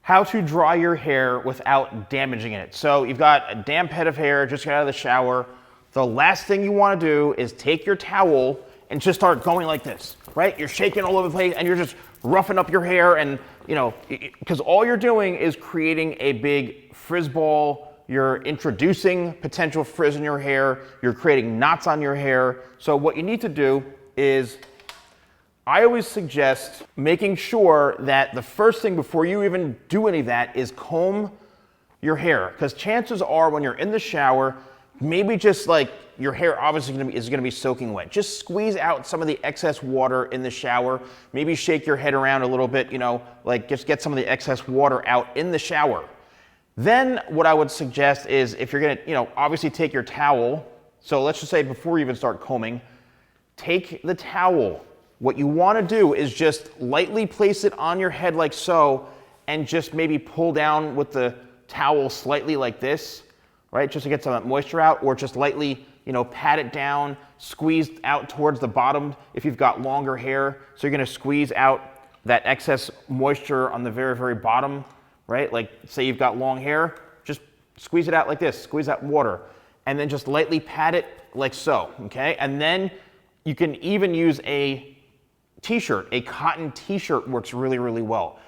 how to dry your hair without damaging it. So you've got a damp head of hair, just got out of the shower. The last thing you want to do is take your towel and just start going like this, right? You're shaking all over the place and you're just roughing up your hair, and because all you're doing is creating a big frizz ball. You're introducing potential frizz in your hair. You're creating knots on your hair. So what you need to do is, I always suggest making sure that the first thing before you even do any of that is comb your hair. Because chances are when you're in the shower, maybe just like your hair obviously is going to be soaking wet. Just squeeze out some of the excess water in the shower. Maybe shake your head around a little bit, like just get some of the excess water out in the shower. Then what I would suggest is, if you're going to, obviously take your towel. So let's just say before you even start combing, take the towel. What you want to do is just lightly place it on your head like so, and just maybe pull down with the towel slightly like this, right? Just to get some of that moisture out, or just lightly, pat it down, squeeze out towards the bottom if you've got longer hair. So you're going to squeeze out that excess moisture on the very, very bottom, right? Like say you've got long hair, just squeeze it out like this, squeeze out water, and then just lightly pat it like so, okay? And then you can even use a t-shirt. A cotton t-shirt works really, really well.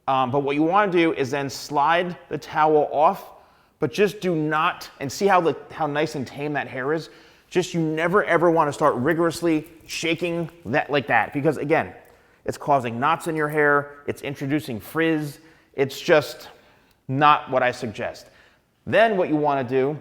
But what you want to do is then slide the towel off, but just do not, and see how nice and tame that hair is. Just, you never ever want to start rigorously shaking that like that, because again, it's causing knots in your hair, it's introducing frizz. It's just not what I suggest. Then what you want to do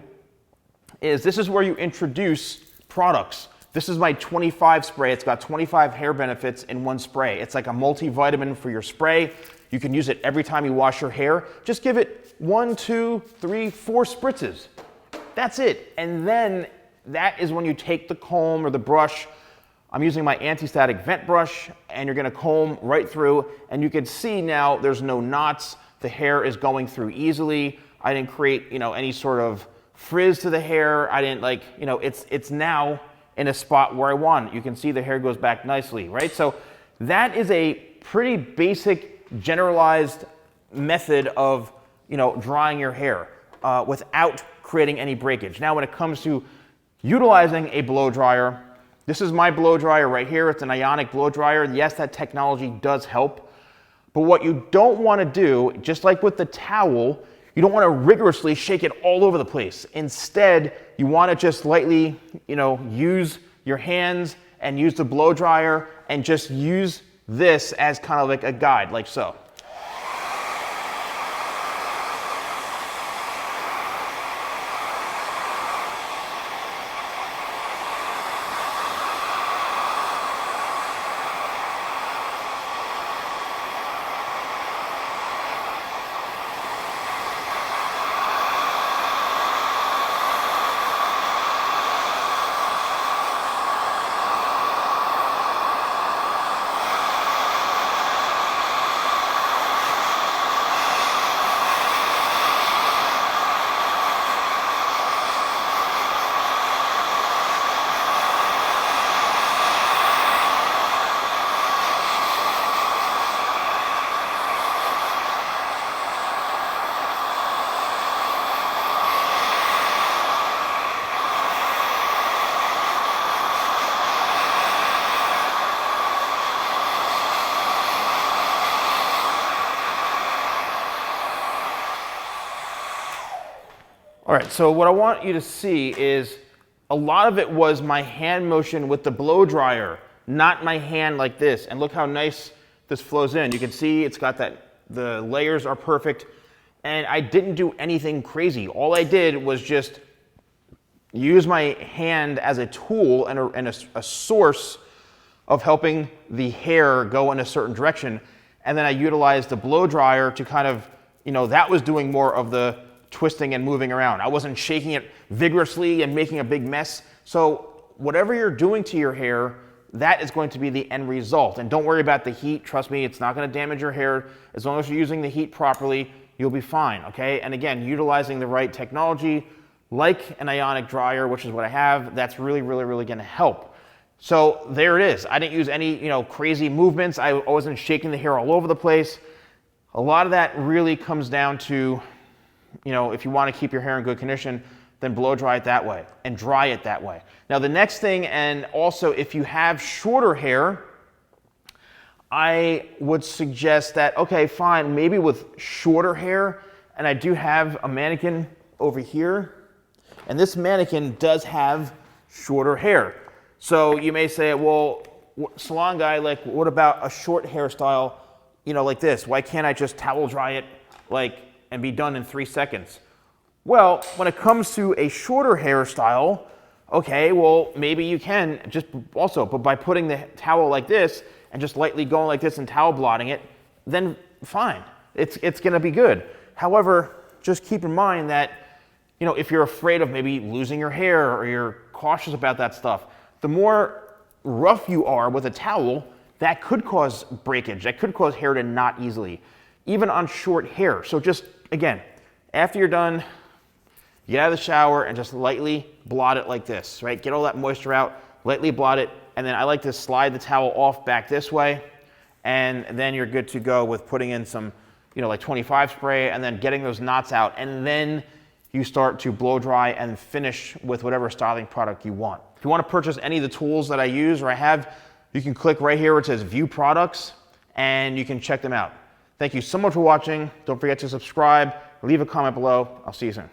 is, this is where you introduce products. This is my 25 spray. It's got 25 hair benefits in one spray. It's like a multivitamin for your spray. You can use it every time you wash your hair. Just give it 1, 2, 3, 4 spritzes. That's it. And then that is when you take the comb or the brush. I'm using my anti-static vent brush, and you're going to comb right through, and you can see now there's no knots. The hair is going through easily. I didn't create, any sort of frizz to the hair. I didn't it's now in a spot where I want it. You can see the hair goes back nicely, right? So that is a pretty basic, generalized method of, drying your hair without creating any breakage. Now, when it comes to utilizing a blow dryer, this is my blow dryer right here. It's an ionic blow dryer. Yes, that technology does help. But what you don't want to do, just like with the towel, you don't want to rigorously shake it all over the place. Instead, you want to just lightly, use your hands and use the blow dryer, and just use this as kind of like a guide, like so. All right, so what I want you to see is a lot of it was my hand motion with the blow dryer, not my hand like this. And look how nice this flows in. You can see it's got the layers are perfect. And I didn't do anything crazy. All I did was just use my hand as a tool and a source of helping the hair go in a certain direction. And then I utilized the blow dryer to kind of, that was doing more of the twisting and moving around. I wasn't shaking it vigorously and making a big mess. So whatever you're doing to your hair, that is going to be the end result. And don't worry about the heat. Trust me, it's not going to damage your hair. As long as you're using the heat properly, you'll be fine, okay? And again, utilizing the right technology, like an ionic dryer, which is what I have, that's really, really, really going to help. So there it is. I didn't use any, crazy movements. I wasn't shaking the hair all over the place. A lot of that really comes down to, you know, if you want to keep your hair in good condition, then blow dry it that way and dry it that way. Now the next thing, and also if you have shorter hair, I would suggest that, okay, fine, maybe with shorter hair, and I do have a mannequin over here, and this mannequin does have shorter hair. So you may say, well, salon guy, like, what about a short hairstyle, you know, like this? Why can't I just towel dry it, like, and be done in 3 seconds? Well, when it comes to a shorter hairstyle, okay, well, maybe you can just also, but by putting the towel like this and just lightly going like this and towel blotting it, then fine, it's gonna be good. However, just keep in mind that, you know, if you're afraid of maybe losing your hair or you're cautious about that stuff, the more rough you are with a towel, that could cause breakage, that could cause hair to knot easily, even on short hair. So just, again, after you're done, get out of the shower and just lightly blot it like this, right? Get all that moisture out, lightly blot it, and then I like to slide the towel off back this way, and then you're good to go with putting in some, you know, like 25 spray, and then getting those knots out, and then you start to blow dry and finish with whatever styling product you want. If you want to purchase any of the tools that I use or I have, you can click right here where it says View Products, and you can check them out. Thank you so much for watching. Don't forget to subscribe, leave a comment below. I'll see you soon.